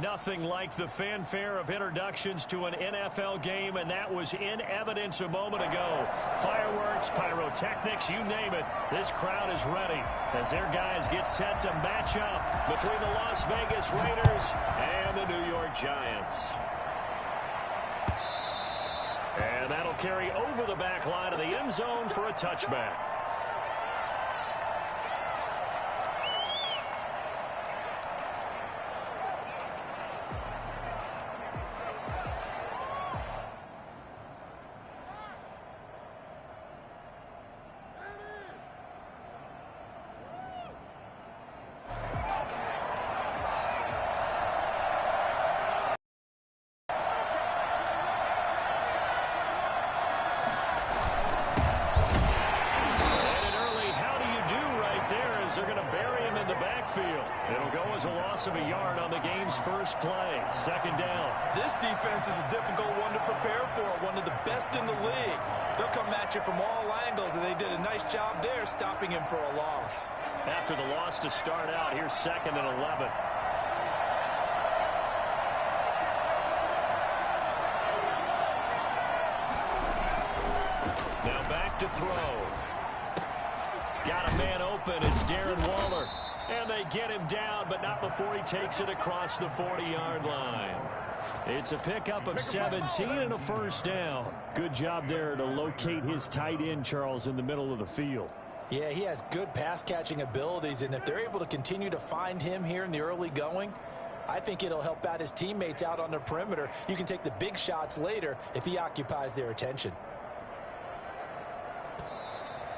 Nothing like the fanfare of introductions to an NFL game, and that was in evidence a moment ago. Fireworks, pyrotechnics, you name it. This crowd is ready as their guys get set to match up between the Las Vegas Raiders and the New York Giants. And that'll carry over the back line of the end zone for a touchback. They're going to bury him in the backfield. It'll go as a loss of a yard on the game's first play. Second down. This defense is a difficult one to prepare for, one of the best in the league. They'll come at you from all angles, and they did a nice job there stopping him for a loss. After the loss to start out, here's 2nd and 11. Now back to throw. Got a man open. It's Darren Waller. And they get him down, but not before he takes it across the 40-yard line. It's a pickup of 17 and a first down. Good job there to locate his tight end, Charles, in the middle of the field. Yeah, he has good pass-catching abilities, and if they're able to continue to find him here in the early going, I think it'll help out his teammates out on the perimeter. You can take the big shots later if he occupies their attention.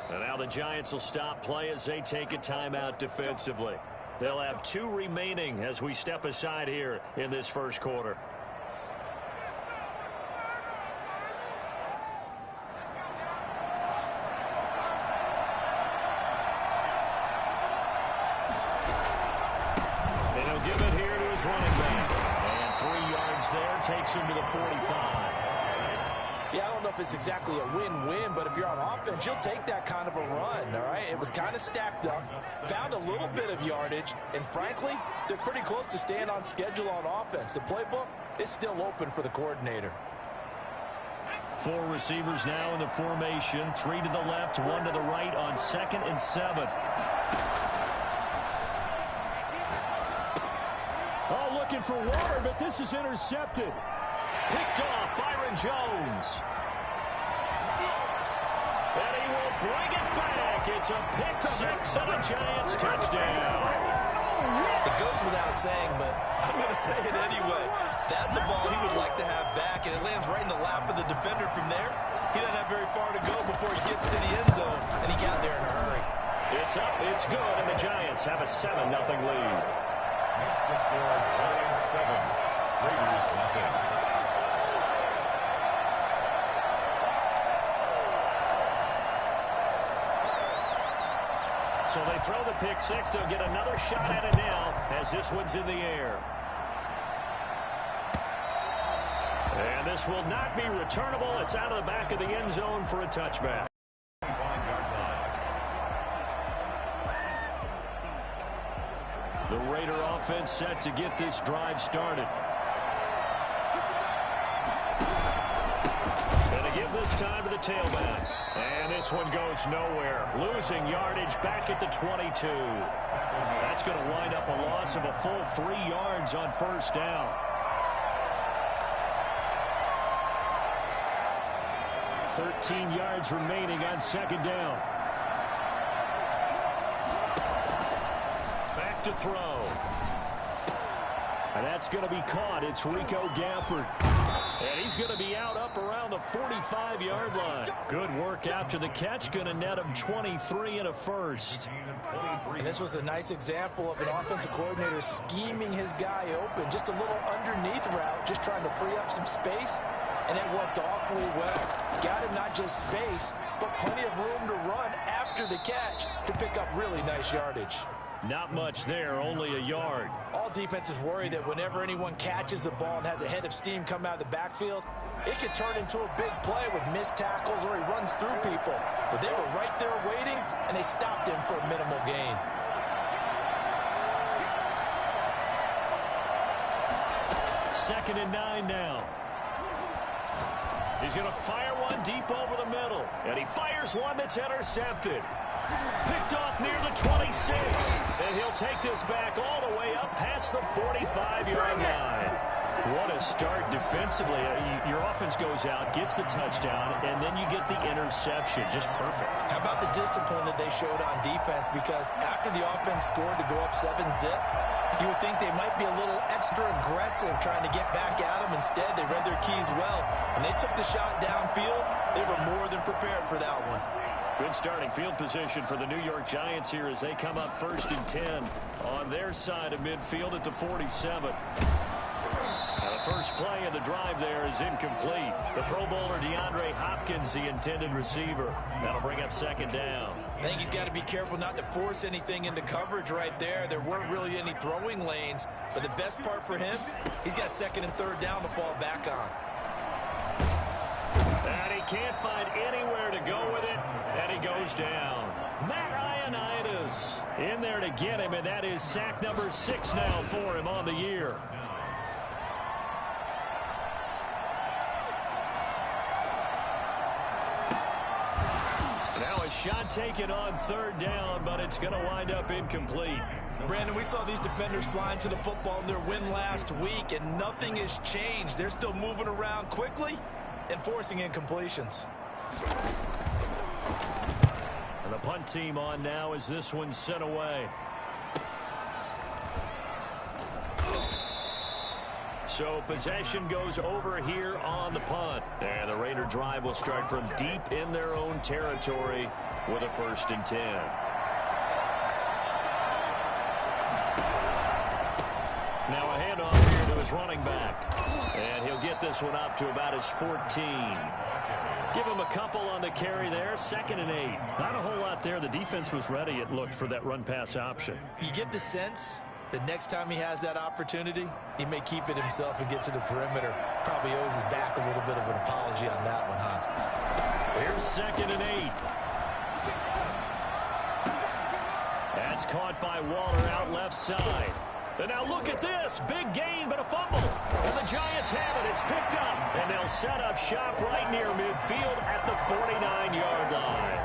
And now the Giants will stop play as they take a timeout defensively. They'll have 2 remaining as we step aside here in this first quarter. And he'll give it here to his running back. And 3 yards there takes him to the 45. Yeah, I don't know if it's exactly a win-win, but if you're on offense, you'll take that kind of a run, all right? It was kind of stacked up, found a little bit of yardage, and frankly, they're pretty close to staying on schedule on offense. The playbook is still open for the coordinator. 4 receivers now in the formation, 3 to the left, 1 to the right on 2nd and 7. Oh, looking for Waller, but this is intercepted. Picked off Byron Jones. And he will bring it back. It's a pick 6 and a Giants touchdown. It goes without saying, but I'm going to say it anyway. That's a ball he would like to have back, and it lands right in the lap of the defender from there. He doesn't have very far to go before he gets to the end zone, and he got there in a hurry. It's up, it's good, and the Giants have a 7-0 lead. Next to score, Giants 7, Raiders nothing. So they throw the pick 6. They'll get another shot at it now as this one's in the air. And this will not be returnable. It's out of the back of the end zone for a touchback. The Raider offense set to get this drive started. And to give this time to the tailback. And this one goes nowhere. Losing yardage back at the 22. That's going to wind up a loss of a full 3 yards on first down. $13 yards remaining on second down. Back to throw. And that's going to be caught. It's Rico Gafford. And he's going to be out up around the 45-yard line. Good work after the catch. Going to net him 23 and a first. And this was a nice example of an offensive coordinator scheming his guy open. Just a little underneath route, just trying to free up some space. And it worked awfully well. Got him not just space, but plenty of room to run after the catch to pick up really nice yardage. Not much there, only a yard. All defenses worry that whenever anyone catches the ball and has a head of steam come out of the backfield, it could turn into a big play with missed tackles or he runs through people. But they were right there waiting, and they stopped him for a minimal gain. 2nd and 9 now. He's going to fire one deep over the middle. And he fires one that's intercepted. Picked off near the 26. And he'll take this back all the way up past the 45-yard line. What a start defensively. Your offense goes out, gets the touchdown, and then you get the interception. Just perfect. How about the discipline that they showed on defense? Because after the offense scored to go up 7-zip, you would think they might be a little extra aggressive trying to get back at them. Instead, they read their keys well. When they took the shot downfield, they were more than prepared for that one. Good starting field position for the New York Giants here as they come up 1st and 10 on their side of midfield at the 47. The first play of the drive there is incomplete. The Pro Bowler DeAndre Hopkins, the intended receiver. That'll bring up 2nd down. I think he's got to be careful not to force anything into coverage right there. There weren't really any throwing lanes, but the best part for him, he's got 2nd and 3rd down to fall back on. And he can't find anywhere to go with it, and he goes down. Matt Ioannidis in there to get him, and that is sack number 6 now for him on the year. Shot taken on 3rd down, but it's going to wind up incomplete. Brandon, we saw these defenders flying to the football in their win last week, and nothing has changed. They're still moving around quickly and forcing incompletions. And the punt team on now as this one's sent away. So possession goes over here on the punt. And the Raider drive will start from deep in their own territory with a 1st and 10. Now a handoff here to his running back. And he'll get this one up to about his 14. Give him a couple on the carry there. 2nd and 8. Not a whole lot there. The defense was ready, it looked, for that run-pass option. You get the sense the next time he has that opportunity, he may keep it himself and get to the perimeter. Probably owes his back a little bit of an apology on that one, huh? Here's 2nd and 8. That's caught by Waller out left side. And now look at this. Big gain, but a fumble. And the Giants have it. It's picked up. And they'll set up shop right near midfield at the 49-yard line.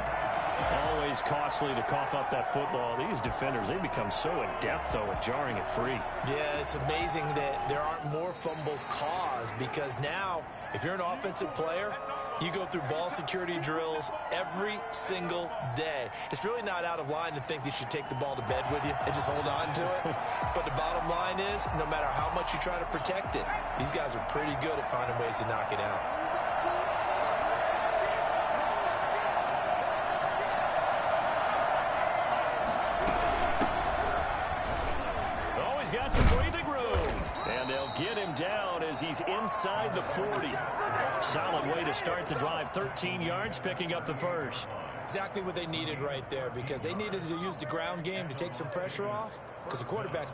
Always costly to cough up that football. These defenders, they become so adept, though, at jarring it free. Yeah, it's amazing that there aren't more fumbles caused, because now, if you're an offensive player, you go through ball security drills every single day. It's really not out of line to think that you should take the ball to bed with you and just hold on to it. But the bottom line is, no matter how much you try to protect it, these guys are pretty good at finding ways to knock it out. Got some breathing room, and they'll get him down as he's inside the 40. Solid way to start the drive. 13 yards, picking up the 1st. Exactly what they needed right there, because they needed to use the ground game to take some pressure off, because the quarterback's...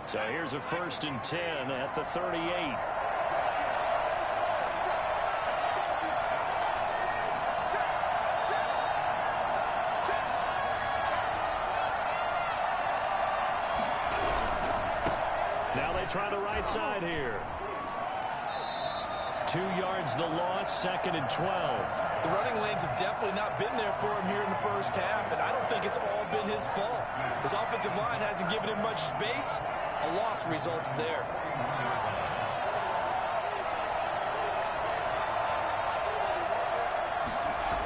So here's a 1st and 10 at the 38. Try the right side here. 2 yards the loss, 2nd and 12. The running lanes have definitely not been there for him here in the first half, and I don't think it's all been his fault. His offensive line hasn't given him much space. A loss results there.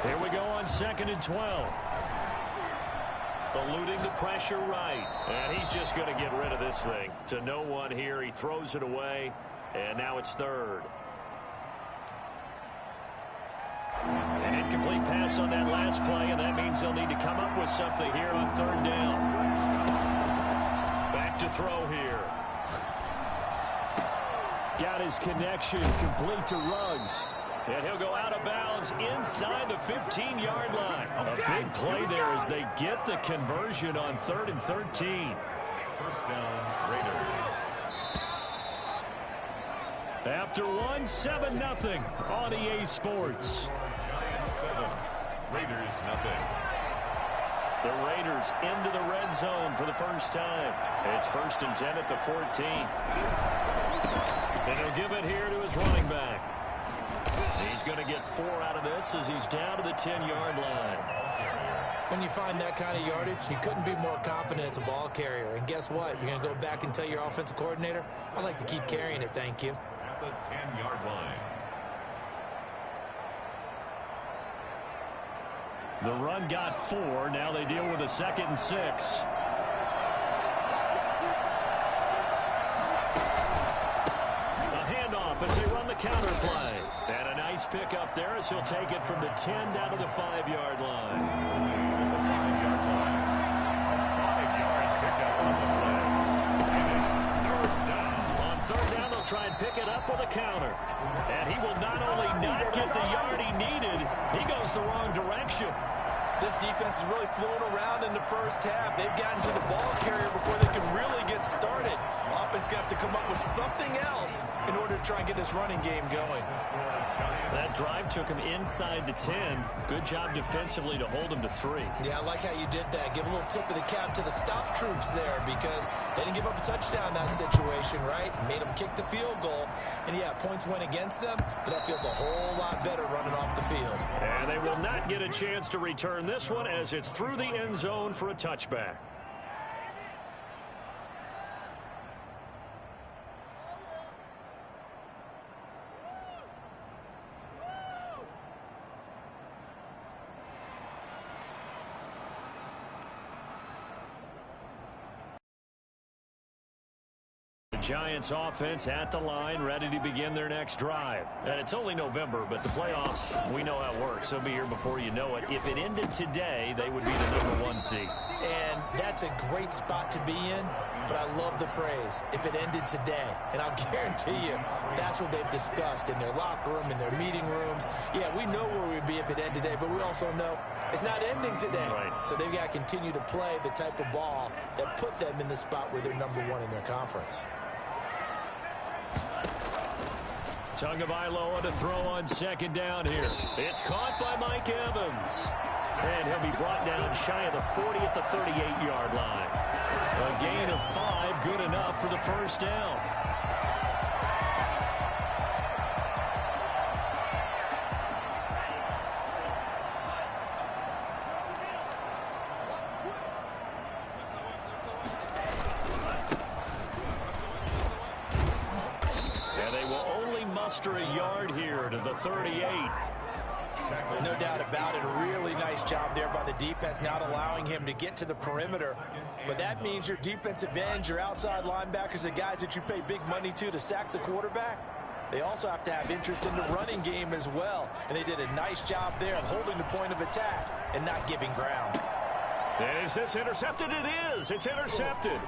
Here we go on 2nd and 12. Eluding the pressure right. And he's just going to get rid of this thing. To no one here. He throws it away. And now it's 3rd. An incomplete pass on that last play, and that means they'll need to come up with something here on 3rd down. Back to throw here. Got his connection complete to Ruggs. And he'll go out of bounds inside the 15-yard line. A big play there as they get the conversion on 3rd and 13. 1st down, Raiders. After 7-0 on EA Sports. Giants 7, Raiders 0. The Raiders into the red zone for the first time. It's 1st and 10 at the 14. And he'll give it here to his running back. He's going to get 4 out of this as he's down to the 10-yard line. When you find that kind of yardage, you couldn't be more confident as a ball carrier. And guess what? You're going to go back and tell your offensive coordinator, I'd like to keep carrying it, thank you. At the 10-yard line. The run got 4. Now they deal with a 2nd and 6. A handoff as they run the counter play. And a nice pick up there as he'll take it from the 10 down to the 5-yard line. The 5-yard line. A 5-yard pickup on the play. And it's 3rd down. On 3rd down, they'll try and pick it up with a counter. And he will not only not get the yard he needed, he goes the wrong direction. This defense is really flown around in the first half. They've gotten to the ball carrier before they can really get started. Offense got to come up with something else in order to try and get this running game going. That drive took him inside the 10. Good job defensively to hold him to 3. Yeah, I like how you did that. Give a little tip of the cap to the stop troops there because they didn't give up a touchdown in that situation, right? Made them kick the field goal. And, yeah, points went against them, but that feels a whole lot better running off the field. And they will not get a chance to return this one as it's through the end zone for a touchback. Giants offense at the line, ready to begin their next drive. And it's only November, but the playoffs, we know how it works. They'll be here before you know it. If it ended today, they would be the #1 seed. And that's a great spot to be in, but I love the phrase, if it ended today. And I'll guarantee you, that's what they've discussed in their locker room, in their meeting rooms. Yeah, we know where we'd be if it ended today, but we also know it's not ending today. Right. So they've got to continue to play the type of ball that put them in the spot where they're #1 in their conference. Tagovailoa to throw on 2nd down here. It's caught by Mike Evans. And he'll be brought down shy of the 40 at the 38-yard line. A gain of 5, good enough for the 1st down. A yard here to the 38. No doubt about it. A really nice job there by the defense, not allowing him to get to the perimeter. But that means your defensive ends, your outside linebackers, the guys that you pay big money to sack the quarterback, they also have to have interest in the running game as well. And they did a nice job there of holding the point of attack and not giving ground. And is this intercepted? It is. It's intercepted.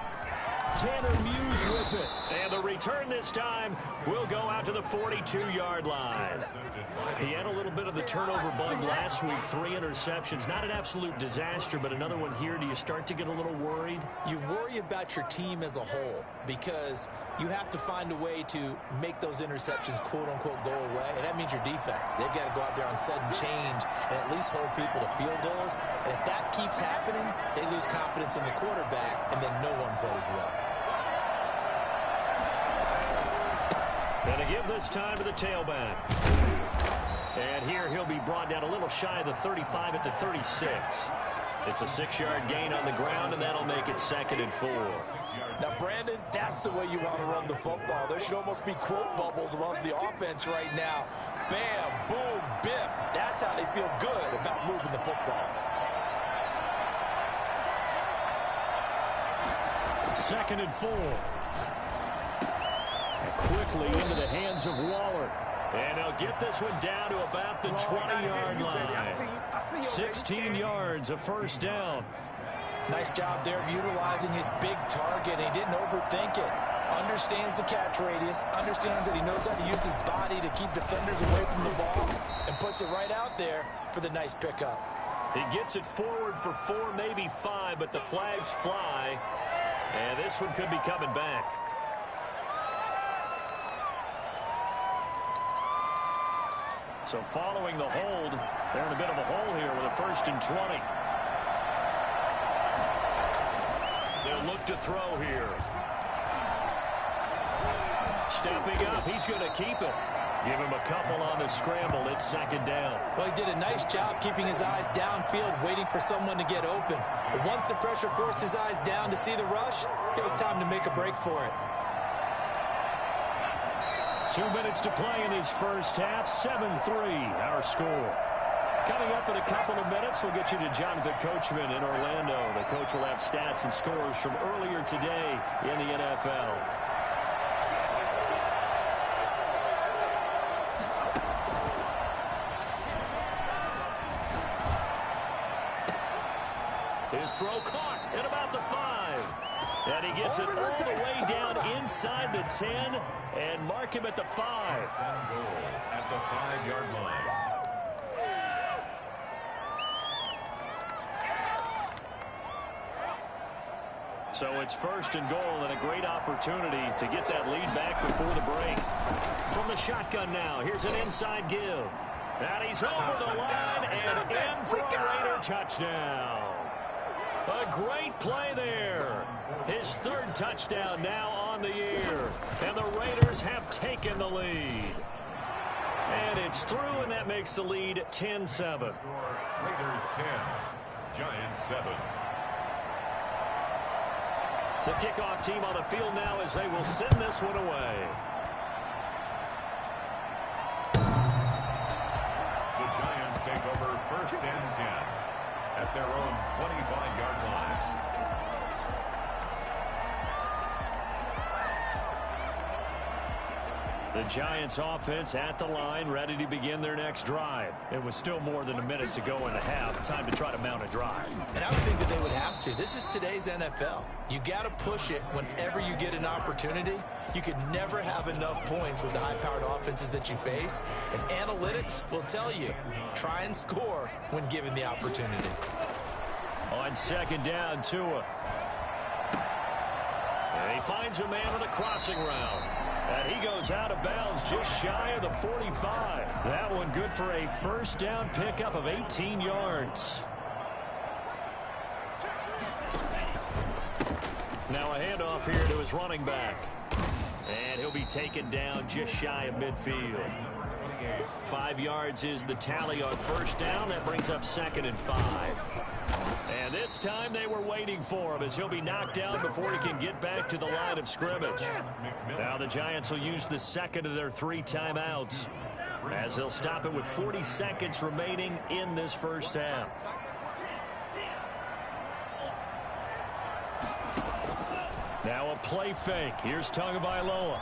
Tanner Muse with it. And the return this time will go out to the 42-yard line. He had a little bit of the turnover bug last week. 3 interceptions. Not an absolute disaster, but another one here. Do you start to get a little worried? You worry about your team as a whole because you have to find a way to make those interceptions, quote-unquote, go away. And that means your defense. They've got to go out there on sudden change and at least hold people to field goals. And if that keeps happening, they lose confidence in the quarterback, and then no one plays well. Going to give this time to the tailback. And here he'll be brought down a little shy of the 35 at the 36. It's a 6-yard gain on the ground, and that'll make it 2nd and 4. Now, Brandon, that's the way you want to run the football. There should almost be quote bubbles above the offense right now. Bam, boom, biff. That's how they feel good about moving the football. 2nd and 4. Quickly into the hands of Waller. And he'll get this one down to about the 20-yard line. 16 yards, a 1st down. Nice job there of utilizing his big target. He didn't overthink it. Understands the catch radius. Understands that he knows how to use his body to keep defenders away from the ball. And puts it right out there for the nice pickup. He gets it forward for 4, maybe 5, but the flags fly. And this one could be coming back. So following the hold, they're in a bit of a hole here with a 1st and 20. They'll look to throw here. Stepping up, he's going to keep it. Give him a couple on the scramble. It's second down. Well, he did a nice job keeping his eyes downfield, waiting for someone to get open. But once the pressure forced his eyes down to see the rush, it was time to make a break for it. 2 minutes to play in this first half. 7-3, our score. Coming up in a couple of minutes, we'll get you to Jonathan Coachman in Orlando. The coach will have stats and scores from earlier today in the NFL. His throw caught at about the 5. And he gets it all the way down inside the 10 and mark him at the 5. At the 5-yard line. So it's first and goal and a great opportunity to get that lead back before the break. From the shotgun now, here's an inside give. And he's over the line and in for a Raider touchdown. A great play there. His third touchdown now on the year. And the Raiders have taken the lead. And it's through, and that makes the lead 10-7. Raiders 10, Giants 7. The kickoff team on the field now as they will send this one away. The Giants take over first and 10 at their own 25-yard line. The Giants offense at the line, ready to begin their next drive. It was still more than a minute to go in the half. Time to try to mount a drive. And I would think that they would have to. This is today's NFL. You got to push it whenever you get an opportunity. You could never have enough points with the high-powered offenses that you face. And analytics will tell you, try and score when given the opportunity. On second down, Tua. And he finds a man on the crossing route. And he goes out of bounds just shy of the 45. That one good for a first down pickup of 18 yards. Now a handoff here to his running back. And he'll be taken down just shy of midfield. 5 yards is the tally on first down. That brings up second and 5. And this time they were waiting for him as he'll be knocked down before he can get back to the line of scrimmage. Now the Giants will use the second of their 3 timeouts as they'll stop it with 40 seconds remaining in this first half. Now a play fake. Here's Tagovailoa.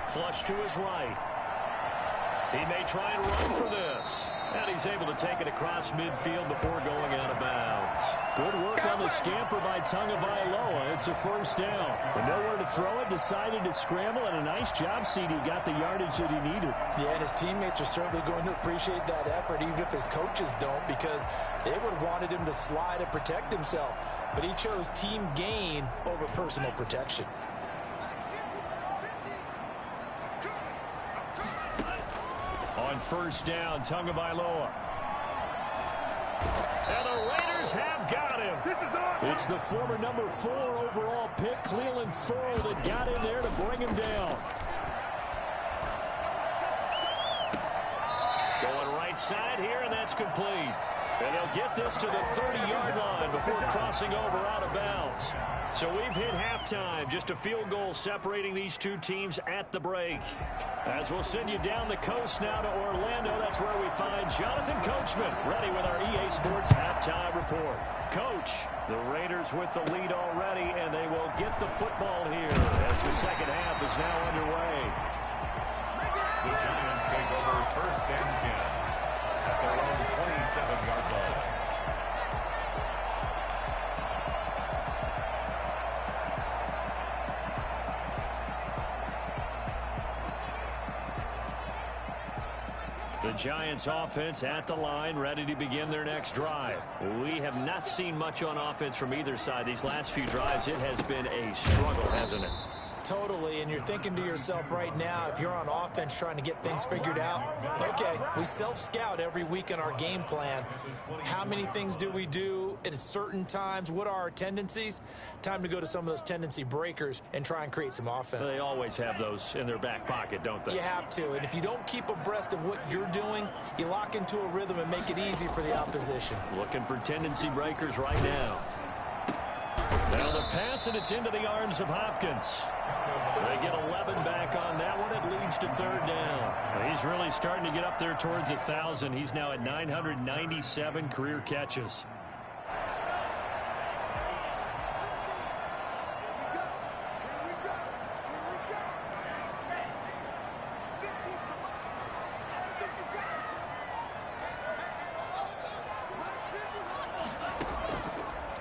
Flush to his right. He may try and run for this. And he's able to take it across midfield before going out of bounds. Good work on the scamper by Tagovailoa. It's a first down. But nowhere to throw it. Decided to scramble, and a nice job, CD. Got the yardage that he needed. Yeah, and his teammates are certainly going to appreciate that effort, even if his coaches don't, because they would have wanted him to slide and protect himself. But he chose team gain over personal protection. On first down, Tagovailoa. And the Raiders have got him. It's the former number 4 overall pick, Cleveland Furrow, that got in there to bring him down. Going right side here, and that's complete. And they'll get this to the 30-yard line before crossing over out of bounds. So we've hit halftime. Just a field goal separating these two teams at the break. As we'll send you down the coast now to Orlando, that's where we find Jonathan Coachman, ready with our EA Sports halftime report. Coach, the Raiders with the lead already, and they will get the football here as the second half is now underway. The Giants take over first and 10 at their own 27-yard line. The Giants offense at the line, ready to begin their next drive. We have not seen much on offense from either side. These last few drives, it has been a struggle, hasn't it? totally, and you're thinking to yourself right now, if you're on offense trying to get things figured out, okay, we self-scout every week in our game plan. How many things do we do at certain times? What are our tendencies? Time to go to some of those tendency breakers and try and create some offense. They always have those in their back pocket, don't they? You have to, and if you don't keep abreast of what you're doing, you lock into a rhythm and make it easy for the opposition. Looking for tendency breakers right now. Now the pass, and it's into the arms of Hopkins. They get 11 back on that one. It leads to third down. He's really starting to get up there towards 1,000. He's now at 997 career catches.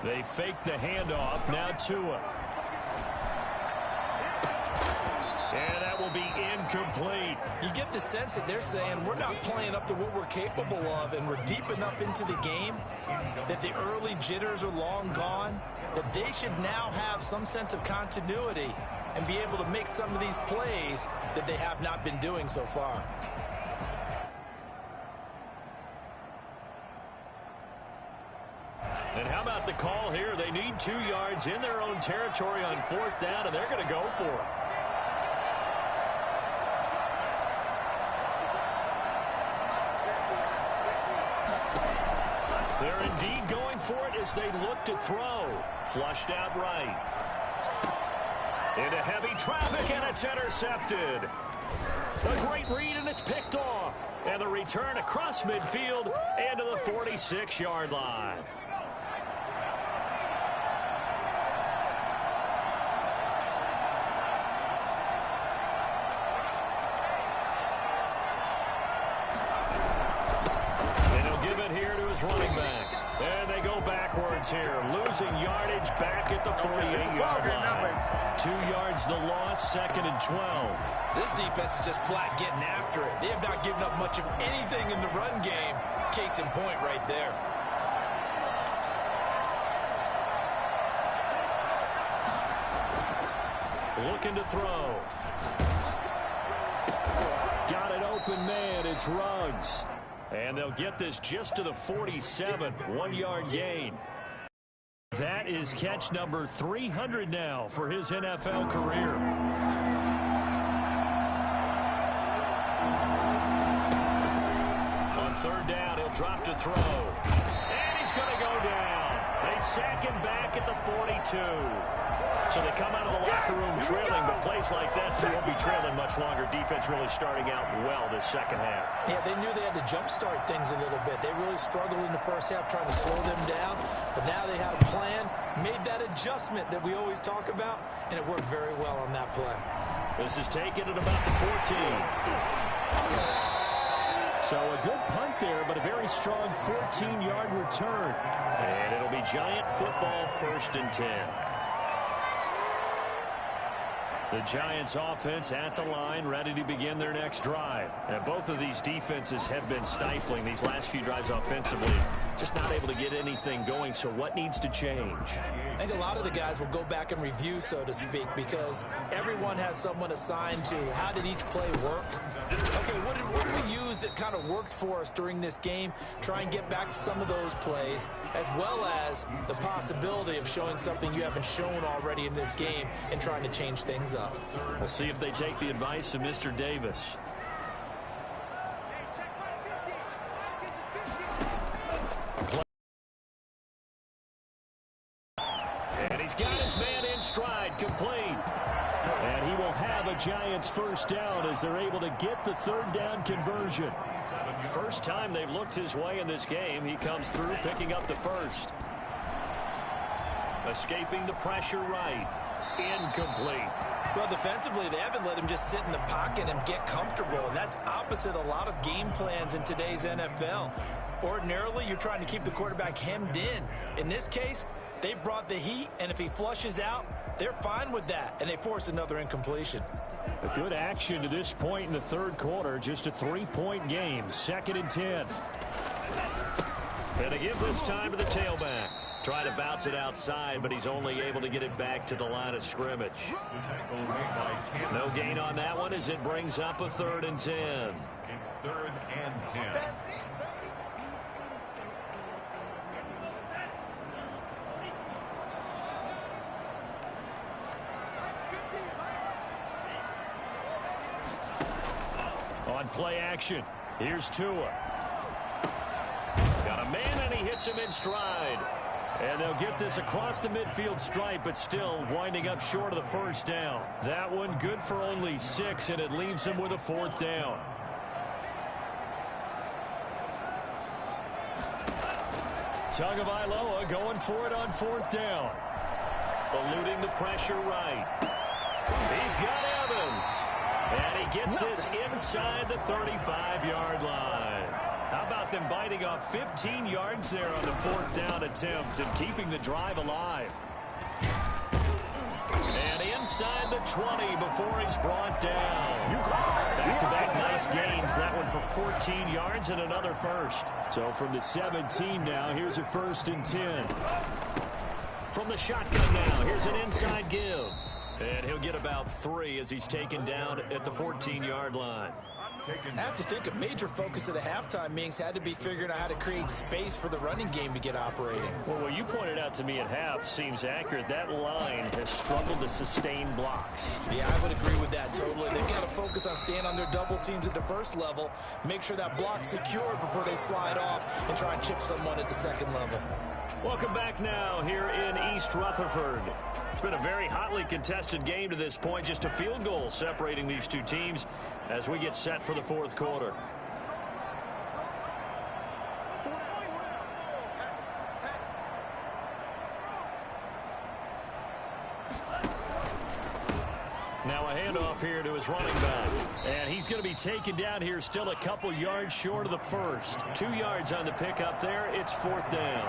They fake the handoff. Now Tua. And that will be incomplete. You get the sense that they're saying we're not playing up to what we're capable of, and we're deep enough into the game that the early jitters are long gone, that they should now have some sense of continuity and be able to make some of these plays that they have not been doing so far. And how about the call here? They need 2 yards in their own territory on 4th down, and they're going to go for it. They're indeed going for it as they look to throw. Flushed out right. Into heavy traffic, and it's intercepted. A great read, and it's picked off. And the return across midfield and to the 46-yard line. Running back. And they go backwards here. Losing yardage back at the 48-yard line. 2 yards the loss, 2nd and 12. This defense is just flat getting after it. They have not given up much of anything in the run game. Case in point right there. Looking to throw. Got an open man. It's Ruggs. And they'll get this just to the 47, 1-yard gain. That is catch number 300 now for his NFL career. On 3rd down, he'll drop to throw. And he's going to go down. They sack him back at the 42. So they come out of the locker room trailing, but plays like that, they won't be trailing much longer. Defense really starting out well this second half. Yeah, they knew they had to jumpstart things a little bit. They really struggled in the first half trying to slow them down, but now they had a plan, made that adjustment that we always talk about, and it worked very well on that play. This is taken at about the 14. So a good punt there, but a very strong 14-yard return. And it'll be Giant football, 1st and 10. The Giants offense at the line, ready to begin their next drive. And both of these defenses have been stifling these last few drives offensively. Just not able to get anything going, so what needs to change? I think a lot of the guys will go back and review, so to speak, because everyone has someone assigned to how did each play work. Okay, what did we use that kind of worked for us during this game? Try and get back to some of those plays, as well as the possibility of showing something you haven't shown already in this game and trying to change things up. We'll see if they take the advice of Mr. Davis. And he's got his man in stride, complete. And he will have a Giants 1st down as they're able to get the 3rd down conversion. First time they've looked his way in this game. He comes through, picking up the 1st. Escaping the pressure right. Incomplete. Well, defensively, they haven't let him just sit in the pocket and get comfortable, and that's opposite a lot of game plans in today's NFL. Ordinarily, you're trying to keep the quarterback hemmed in. In this case, they brought the heat, and if he flushes out, they're fine with that, and they force another incompletion. A good action to this point in the 3rd quarter. Just a 3-point game. 2nd and 10. And to give this time to the tailback. Trying to bounce it outside, but he's only able to get it back to the line of scrimmage. No gain on that one as it brings up a 3rd and 10. It's 3rd and 10. On play action, here's Tua. Got a man, and he hits him in stride. And they'll get this across the midfield stripe, but still winding up short of the first down. That one good for only 6, and it leaves him with a 4th down. Tagovailoa going for it on 4th down. Eluding the pressure right. He's got Evans. And he gets this inside the 35-yard line. How about them biting off 15 yards there on the 4th down attempt and keeping the drive alive? And inside the 20 before he's brought down. Back-to-back nice gains. That one for 14 yards and another first. So from the 17 now, here's a 1st and 10. From the shotgun now, here's an inside give. And he'll get about 3 as he's taken down at the 14-yard line. I have to think a major focus of the halftime meetings had to be figuring out how to create space for the running game to get operating. Well, what you pointed out to me at half seems accurate. That line has struggled to sustain blocks. Yeah, I would agree with that totally. They've got to focus on staying on their double teams at the first level, make sure that block's secured before they slide off and try and chip someone at the second level. Welcome back now here in East Rutherford. It's been a very hotly contested game to this point. Just a field goal separating these two teams as we get set for the 4th quarter. Now a handoff here to his running back. And he's going to be taken down here still a couple yards short of the first. 2 yards on the pickup there. It's 4th down.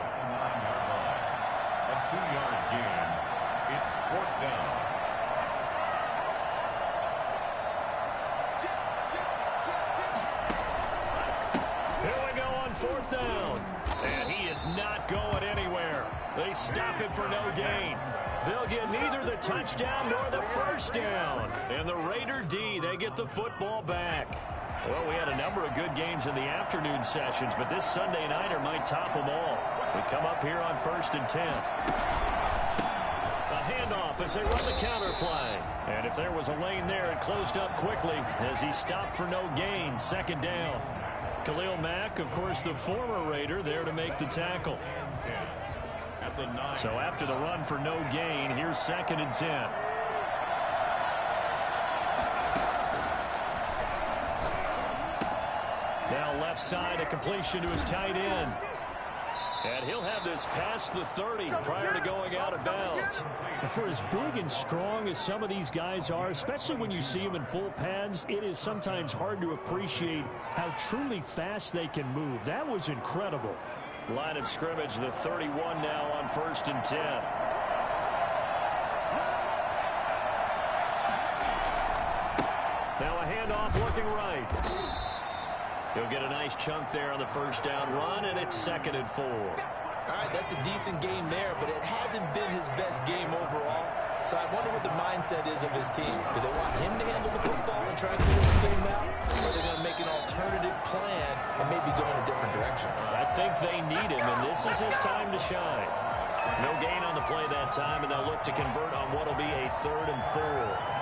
A 2-yard gain. It's 4th down. Here we go on 4th down. And he is not going anywhere. They stop him for no gain. They'll get neither the touchdown nor the first down. And the Raider D, they get the football back. Well, we had a number of good games in the afternoon sessions, but this Sunday nighter might top them all. We come up here on 1st and 10. A handoff as they run the counter play. And if there was a lane there, it closed up quickly as he stopped for no gain. 2nd down. Khalil Mack, of course, the former Raider, there to make the tackle. So after the run for no gain, here's 2nd and 10. Now left side, a completion to his tight end. And he'll have this past the 30 prior to going out of bounds. And for as big and strong as some of these guys are, especially when you see them in full pads, it is sometimes hard to appreciate how truly fast they can move. That was incredible. Line of scrimmage, the 31 now on 1st and 10. Now a handoff looking right. He'll get a nice chunk there on the first down run, and it's 2nd and 4. All right, that's a decent game there, but it hasn't been his best game overall. So I wonder what the mindset is of his team. Do they want him to handle the football and try to clear this game out? Or are they going to make an alternative plan and maybe go in a different direction? I think they need him, and this is his time to shine. No gain on the play that time, and they'll look to convert on what will be a 3rd and 4.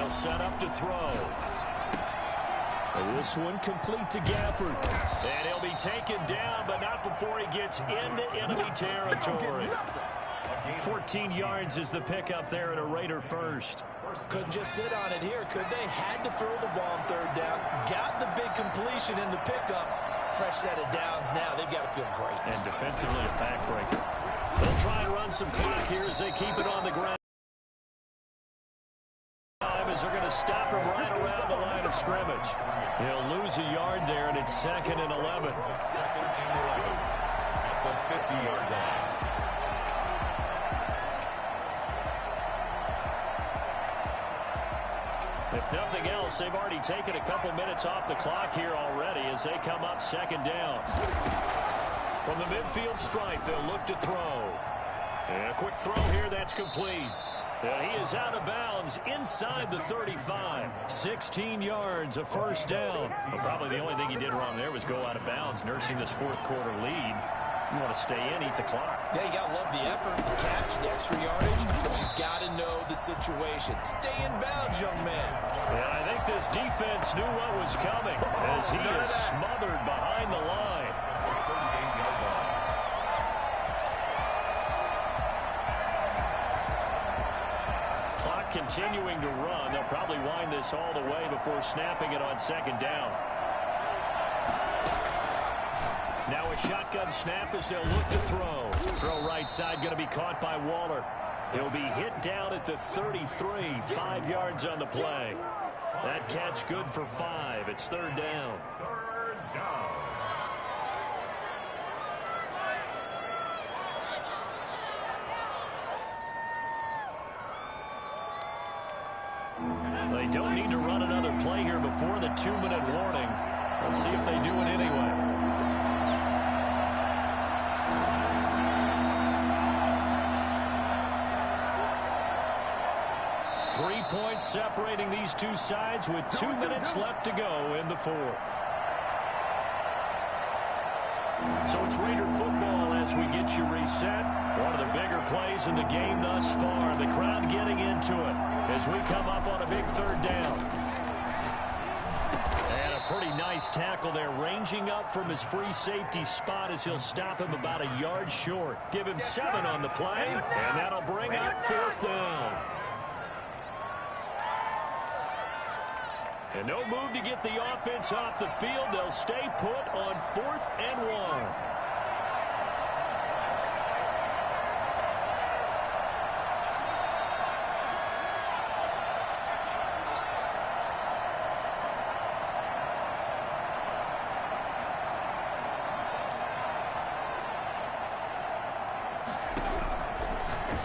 Set up to throw. And this one complete to Gafford. And he'll be taken down, but not before he gets into enemy territory. 14 yards is the pickup there at a Raider first. Couldn't just sit on it here, could they? Had to throw the ball on 3rd down. Got the big completion in the pickup. Fresh set of downs now. They've got to feel great. And defensively a backbreaker. They'll try and run some clock here as they keep it on the ground. As they're going to stop him right around the line of scrimmage. He'll lose a yard there, and it's 2nd and 11. 2nd and 11 at the 50-yard line. If nothing else, they've already taken a couple minutes off the clock here already as they come up 2nd down. From the midfield stripe, they'll look to throw. And a quick throw here, that's complete. He is out of bounds inside the 35. 16 yards, a first down. Well, probably the only thing he did wrong there was go out of bounds, nursing this fourth quarter lead. You want to stay in, eat the clock. Yeah, you got to love the effort, the catch, the extra yardage, but you've got to know the situation. Stay in bounds, young man. And I think this defense knew what was coming as he is smothered behind the line. 38-yard line. Clock continuing to run. They'll probably wind this all the way before snapping it on 2nd down. Now a shotgun snap as they'll look to throw. Throw right side going to be caught by Waller. He'll be hit down at the 33, 5 yards on the play. That catch good for 5. It's 3rd down. 3rd down. They don't need to run another play here before the 2-minute warning. Let's see if they do it anyway. 3 points separating these two sides with 2 minutes left to go in the 4th. So it's Raider football as we get you reset. One of the bigger plays in the game thus far. The crowd getting into it as we come up on a big 3rd down. And a pretty nice tackle there, ranging up from his free safety spot as he'll stop him about a yard short. Give him 7 on the play, and that'll bring up 4th down. And no move to get the offense off the field. They'll stay put on 4th and 1.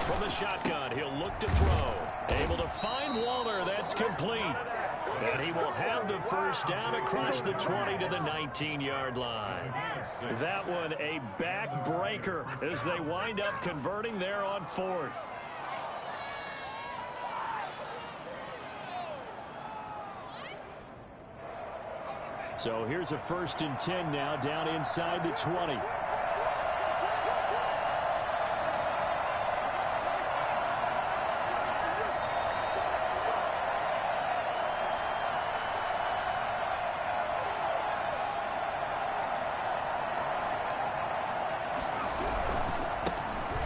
From the shotgun, he'll look to throw. Able to find Waller. That's complete. And he will have the first down across the 20 to the 19-yard line. That one a backbreaker as they wind up converting there on 4th. So here's a 1st and 10 now down inside the 20.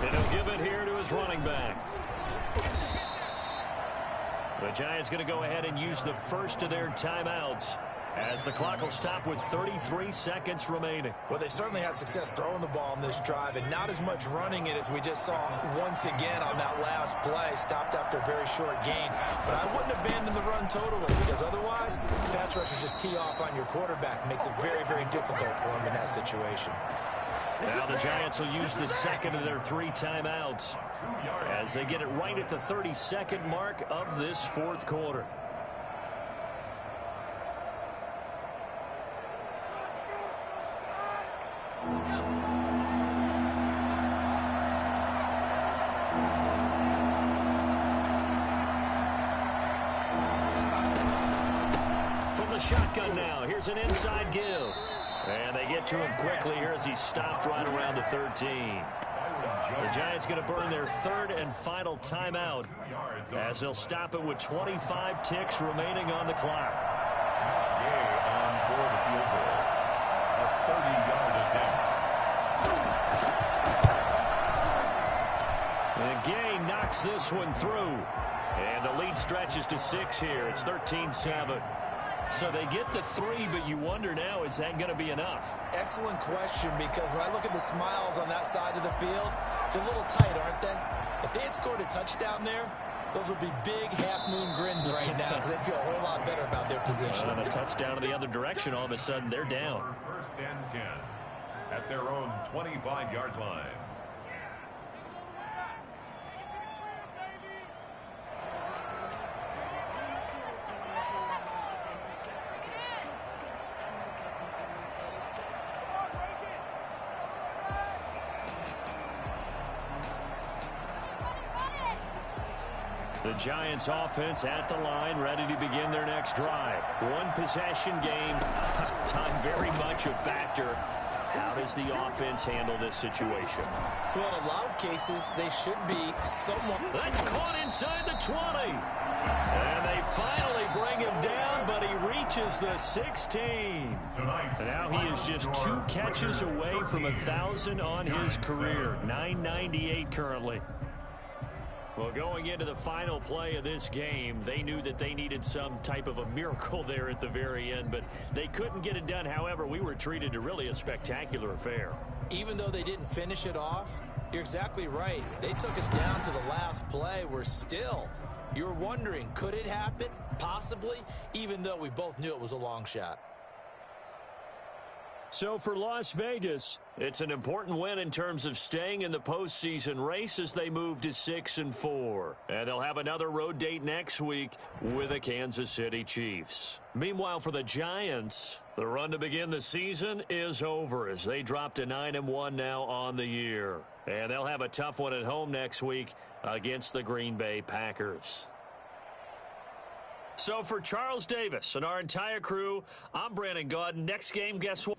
And he'll give it here to his running back. The Giants going to go ahead and use the first of their timeouts as the clock will stop with 33 seconds remaining. Well, they certainly had success throwing the ball on this drive and not as much running it as we just saw once again on that last play. Stopped after a very short gain. But I wouldn't abandon the run totally because otherwise, pass rushers just tee off on your quarterback. Makes it very, very difficult for him in that situation. Now the Giants will use the second of their 3 timeouts as they get it right at the 32nd mark of this 4th quarter. From the shotgun now, here's an inside give. And they get to him quickly here as he stopped right around the 13. The Giants going to burn their 3rd and final timeout as they'll stop it with 25 ticks remaining on the clock. Gay on for the field goal. A 30-yard attempt. And Gay knocks this one through. And the lead stretches to 6 here. It's 13-7. So they get the 3, but you wonder now, is that going to be enough? Excellent question, because when I look at the smiles on that side of the field, they're a little tight, aren't they? If they had scored a touchdown there, Those would be big half-moon grins right now because they'd feel a whole lot better about their position. On a touchdown in the other direction, all of a sudden they're down. First and 10 at their own 25-yard line. The Giants offense at the line, ready to begin their next drive. One possession game. Time very much a factor. How does the offense handle this situation? Well, in a lot of cases, they should be somewhat... That's caught inside the 20. And they finally bring him down, but he reaches the 16. Now he is just 2 catches away from 1,000 on his career. 998 currently. Well, going into the final play of this game, they knew that they needed some type of a miracle there at the very end, but they couldn't get it done. However, we were treated to really a spectacular affair. Even though they didn't finish it off, you're exactly right. They took us down to the last play. We're still, you're wondering, could it happen? Possibly, even though we both knew it was a long shot. So for Las Vegas, it's an important win in terms of staying in the postseason race as they move to 6-4. And they'll have another road date next week with the Kansas City Chiefs. Meanwhile, for the Giants, the run to begin the season is over as they drop to 9-1 now on the year. And they'll have a tough one at home next week against the Green Bay Packers. So for Charles Davis and our entire crew, I'm Brandon Gaudin. Next game, guess what?